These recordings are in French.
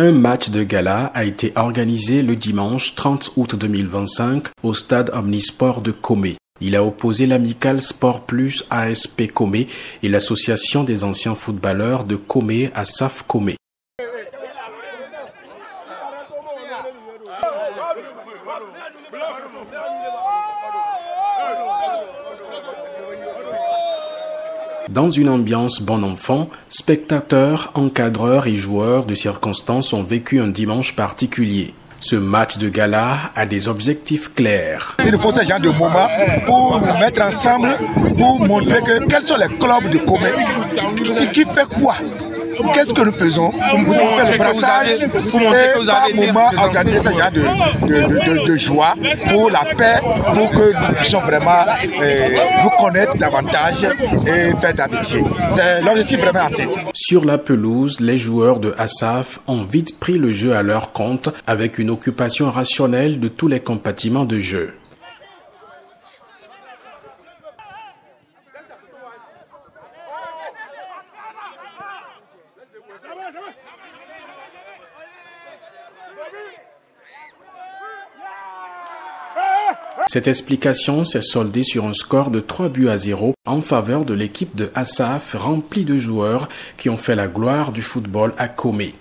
Un match de gala a été organisé le dimanche 30 août 2025 au stade Omnisport de Comé. Il a opposé l'amicale Sport Plus ASP Comé et l'association des anciens footballeurs de Comé ASAF Comé. Dans une ambiance bon enfant, spectateurs, encadreurs et joueurs de circonstances ont vécu un dimanche particulier. Ce match de gala a des objectifs clairs. Il faut ce genre de moments pour nous mettre ensemble, pour montrer quels sont les clubs de Comé, qui fait quoi. Qu'est-ce que nous faisons pour faire le brassage pour montrer que vous avez un moment organiser ce genre de joie pour la paix, pour que nous puissions vraiment nous connaître davantage et faire d'amitié. C'est l'objectif vraiment atteint. Sur la pelouse, les joueurs de ASAF ont vite pris le jeu à leur compte avec une occupation rationnelle de tous les compartiments de jeu. Cette explication s'est soldée sur un score de 3-0 en faveur de l'équipe de ASAF remplie de joueurs qui ont fait la gloire du football à Comé.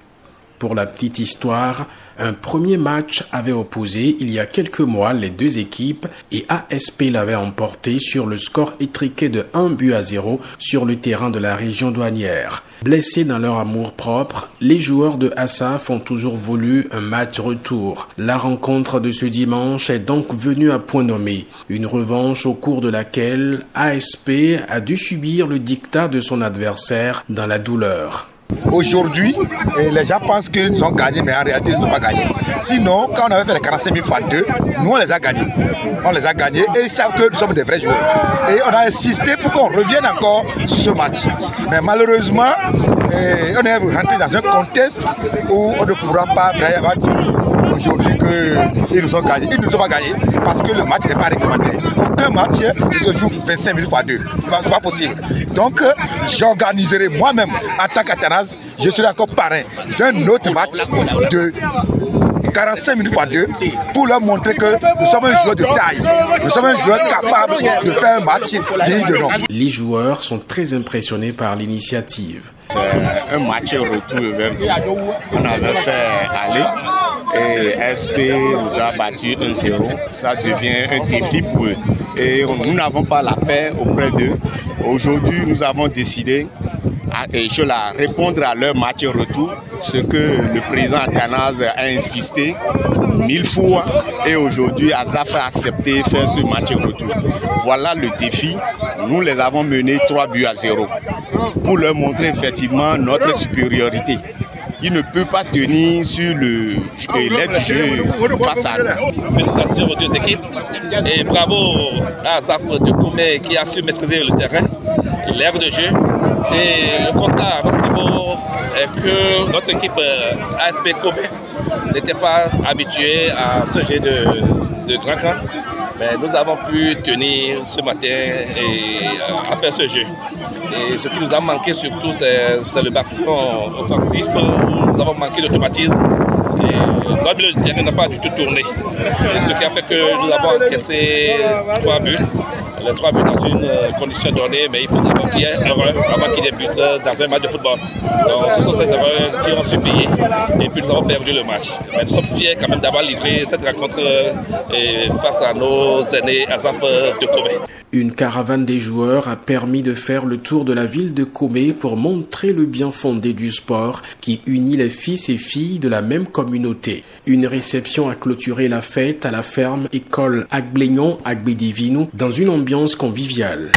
Pour la petite histoire, un premier match avait opposé il y a quelques mois les deux équipes et ASP l'avait emporté sur le score étriqué de 1-0 sur le terrain de la région douanière. Blessés dans leur amour-propre, les joueurs de ASAF ont toujours voulu un match retour. La rencontre de ce dimanche est donc venue à point nommé. Une revanche au cours de laquelle ASP a dû subir le diktat de son adversaire dans la douleur. Aujourd'hui, les gens pensent qu'ils nous ont gagné, mais en réalité, ils ne nous ont pas gagné. Sinon, quand on avait fait les 45 000 fois 2, nous, on les a gagnés. On les a gagnés et ils savent que nous sommes des vrais joueurs. Et on a insisté pour qu'on revienne encore sur ce match. Mais malheureusement, on est rentré dans un contexte où on ne pourra pas vraiment dire aujourd'hui qu'ils nous ont gagnés. Ils ne nous ont pas gagnés parce que le match n'est pas réglementaire. Aucun match ne se joue 25 000 fois 2. Ce n'est pas possible. Donc, j'organiserai moi-même en tant qu'Athanase, je serai encore parrain d'un autre match de 45 minutes fois 2 pour leur montrer que nous sommes un joueur de taille. Nous sommes un joueur capable de faire un match digne de nom. Les joueurs sont très impressionnés par l'initiative. C'est un match retour. On avait fait aller et SP nous a battu 1-0. Ça devient un défi pour eux. Et nous n'avons pas la paix auprès d'eux. Aujourd'hui, nous avons décidé de répondre à leur match retour, ce que le président Athanase a insisté 1000 fois et aujourd'hui ASAF a accepté de faire ce match retour. Voilà le défi, nous les avons menés 3-0 pour leur montrer effectivement notre supériorité. Il ne peut pas tenir sur l'aide du jeu face à nous. Félicitations aux deux équipes et bravo à ASAF de Comé qui a su maîtriser le terrain, l'aire de jeu. Et le constat à notre niveau est que notre équipe ASP Comé n'était pas habituée à ce jeu de grand camp. Mais nous avons pu tenir ce matin et à faire ce jeu. Et ce qui nous a manqué surtout, c'est le bastion offensif. Nous avons manqué d'automatisme. Et notre milieu de terrain n'a pas du tout tourné. Et ce qui a fait que nous avons encaissé 3 buts. Les 3 buts dans une condition donnée, mais il faut d'abord qu'il y ait erreur avant qu'il y ait but dans un match de football. Donc ce sont ces erreurs qui ont su payer et puis nous avons perdu le match. Mais nous sommes fiers quand même d'avoir livré cette rencontre face à nos aînés ASAF de Comé. Une caravane des joueurs a permis de faire le tour de la ville de Comé pour montrer le bien fondé du sport qui unit les fils et filles de la même communauté. Une réception a clôturé la fête à la ferme école Agblegnon Agbedivinu dans une ambiance conviviale.